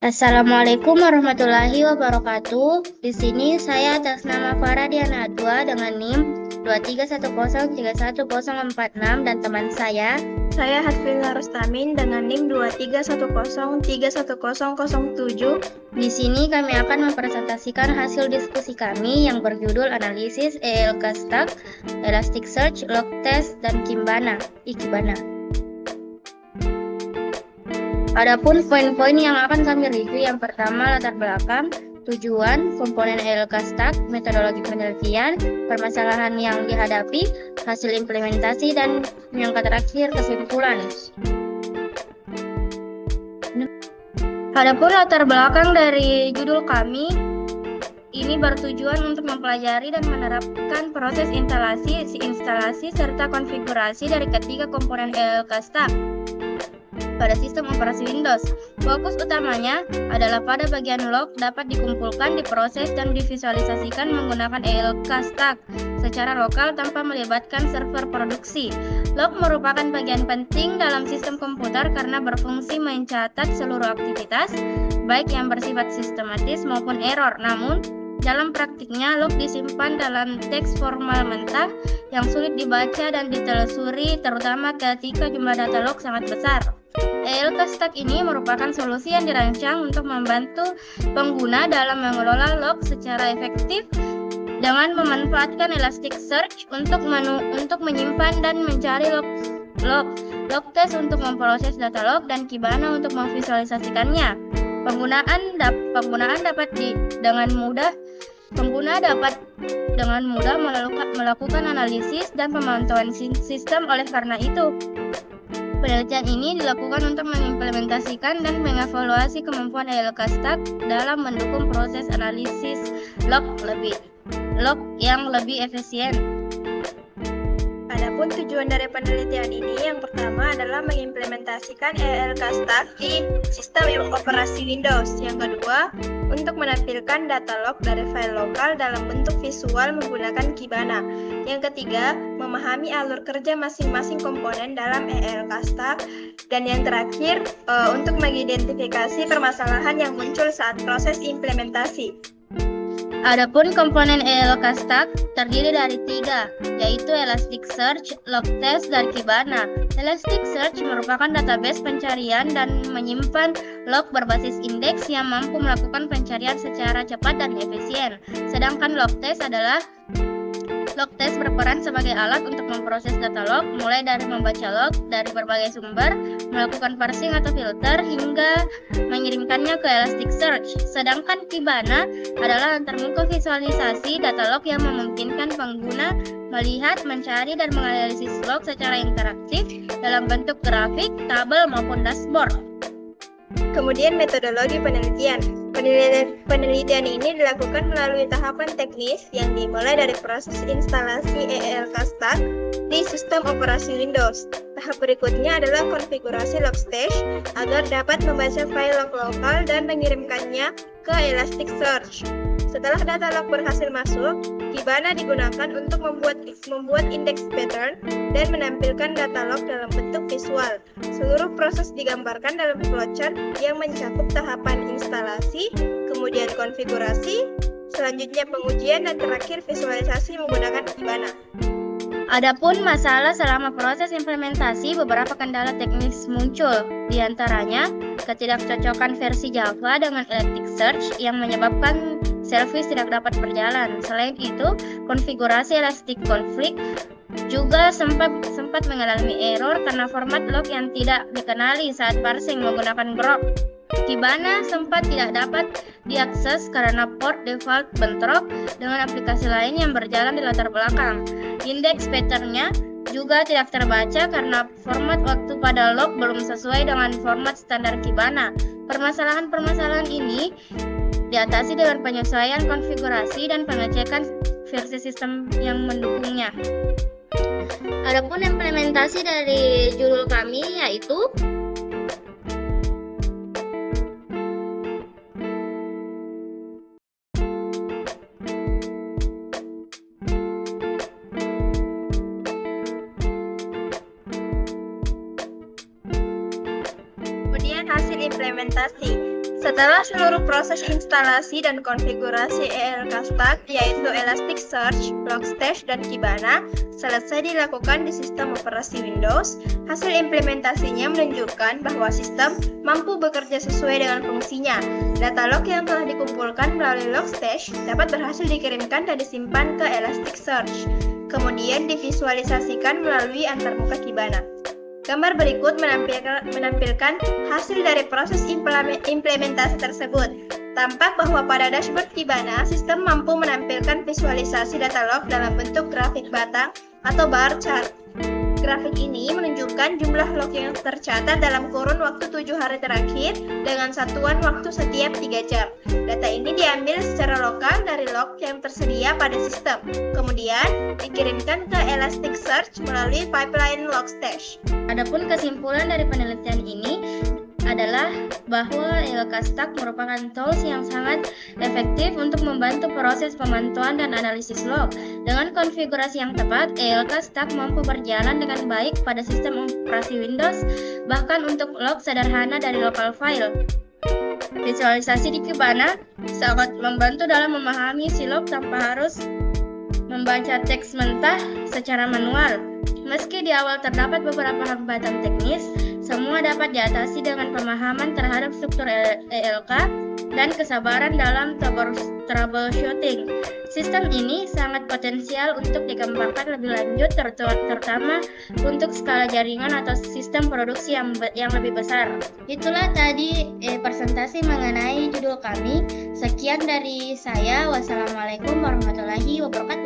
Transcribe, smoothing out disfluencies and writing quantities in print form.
Assalamualaikum warahmatullahi wabarakatuh. Di sini saya atas nama Farah Diana Adwa dengan NIM 231031046 dan teman saya Hasfina Rustamin dengan NIM 231031007. Di sini kami akan mempresentasikan hasil diskusi kami yang berjudul analisis ELK Stack, Elasticsearch, Log Test, dan Ikebana. Adapun poin-poin yang akan kami review, yang pertama latar belakang, tujuan, komponen ELK Stack, metodologi penelitian, permasalahan yang dihadapi, hasil implementasi, dan yang terakhir kesimpulan. Adapun latar belakang dari judul kami, ini bertujuan untuk mempelajari dan menerapkan proses instalasi serta konfigurasi dari ketiga komponen ELK Stack pada sistem operasi Windows. Fokus utamanya adalah pada bagian log dapat dikumpulkan, diproses, dan divisualisasikan menggunakan ELK Stack secara lokal tanpa melibatkan server produksi. Log merupakan bagian penting dalam sistem komputer karena berfungsi mencatat seluruh aktivitas, baik yang bersifat sistematis maupun error. Namun, dalam praktiknya, log disimpan dalam teks formal mentah yang sulit dibaca dan ditelusuri, terutama ketika jumlah data log sangat besar. ELK Stack ini merupakan solusi yang dirancang untuk membantu pengguna dalam mengelola log secara efektif dengan memanfaatkan Elasticsearch untuk menyimpan dan mencari log test untuk memproses data log, dan Ikebana untuk memvisualisasikannya. Pengguna dapat dengan mudah melakukan analisis dan pemantauan sistem. Oleh karena itu, penelitian ini dilakukan untuk mengimplementasikan dan mengevaluasi kemampuan ELK Stack dalam mendukung proses analisis log yang lebih efisien. Adapun tujuan dari penelitian ini, yang pertama adalah mengimplementasikan ELK Stack di sistem operasi Windows. Yang kedua, untuk menampilkan data log dari file lokal dalam bentuk visual menggunakan Ikebana. Yang ketiga, memahami alur kerja masing-masing komponen dalam ELK Stack. Dan yang terakhir, untuk mengidentifikasi permasalahan yang muncul saat proses implementasi. Adapun komponen ELK Stack terdiri dari 3, yaitu Elasticsearch, Log Test, dan Ikebana. Elasticsearch merupakan database pencarian dan menyimpan log berbasis indeks yang mampu melakukan pencarian secara cepat dan efisien. Sedangkan Log Test berperan sebagai alat untuk memproses data log, mulai dari membaca log dari berbagai sumber, melakukan parsing atau filter, hingga mengirimkannya ke Elasticsearch. Sedangkan Ikebana adalah antarmuka visualisasi data log yang memungkinkan pengguna melihat, mencari, dan menganalisis log secara interaktif dalam bentuk grafik, tabel, maupun dashboard. Kemudian metodologi penelitian. Penelitian ini dilakukan melalui tahapan teknis yang dimulai dari proses instalasi ELK Stack di sistem operasi Windows. Tahap berikutnya adalah konfigurasi Logstash agar dapat membaca file log lokal dan mengirimkannya ke Elasticsearch. Setelah data log berhasil masuk, Ikebana digunakan untuk membuat indeks pattern dan menampilkan data log dalam bentuk visual. Seluruh proses digambarkan dalam flowchart yang mencakup tahapan instalasi, kemudian konfigurasi, selanjutnya pengujian, dan terakhir visualisasi menggunakan Ikebana. Adapun masalah selama proses implementasi, beberapa kendala teknis muncul, di antaranya ketidakcocokan versi Java dengan Elasticsearch yang menyebabkan service tidak dapat berjalan. Selain itu, konfigurasi Elastic-Config juga sempat mengalami error karena format log yang tidak dikenali saat parsing menggunakan Grok. Ikebana sempat tidak dapat diakses karena port default bentrok dengan aplikasi lain yang berjalan di latar belakang. Indeks pattern-nya juga tidak terbaca karena format waktu pada log belum sesuai dengan format standar Ikebana. Permasalahan ini diatasi dengan penyesuaian konfigurasi dan pengecekan versi sistem yang mendukungnya. Adapun implementasi dari judul kami yaitu Kemudian hasil implementasi. Setelah seluruh proses instalasi dan konfigurasi ELK Stack, yaitu Elasticsearch, Logstash, dan Kibana, selesai dilakukan di sistem operasi Windows, hasil implementasinya menunjukkan bahwa sistem mampu bekerja sesuai dengan fungsinya. Data log yang telah dikumpulkan melalui Logstash dapat berhasil dikirimkan dan disimpan ke Elasticsearch, kemudian divisualisasikan melalui antarmuka Kibana. Gambar berikut menampilkan hasil dari proses implementasi tersebut. Tampak bahwa pada dashboard Kibana, sistem mampu menampilkan visualisasi data log dalam bentuk grafik batang atau bar chart. Grafik ini menunjukkan jumlah log yang tercatat dalam kurun waktu 7 hari terakhir dengan satuan waktu setiap 3 jam. Data ini diambil secara lokal dari log yang tersedia pada sistem, kemudian dikirimkan ke Elasticsearch melalui pipeline Logstash. Adapun kesimpulan dari penelitian ini adalah bahwa ELK Stack merupakan tools yang sangat efektif untuk membantu proses pemantauan dan analisis log. Dengan konfigurasi yang tepat, ELK Stack mampu berjalan dengan baik pada sistem operasi Windows, bahkan untuk log sederhana dari local file. Visualisasi di Kibana sangat membantu dalam memahami si log tanpa harus membaca teks mentah secara manual. Meski di awal terdapat beberapa hambatan teknis, semua dapat diatasi dengan pemahaman terhadap struktur ELK dan kesabaran dalam troubleshooting. Sistem ini sangat potensial untuk dikembangkan lebih lanjut, terutama untuk skala jaringan atau sistem produksi yang lebih besar. Itulah tadi presentasi mengenai judul kami. Sekian dari saya. Wassalamualaikum warahmatullahi wabarakatuh.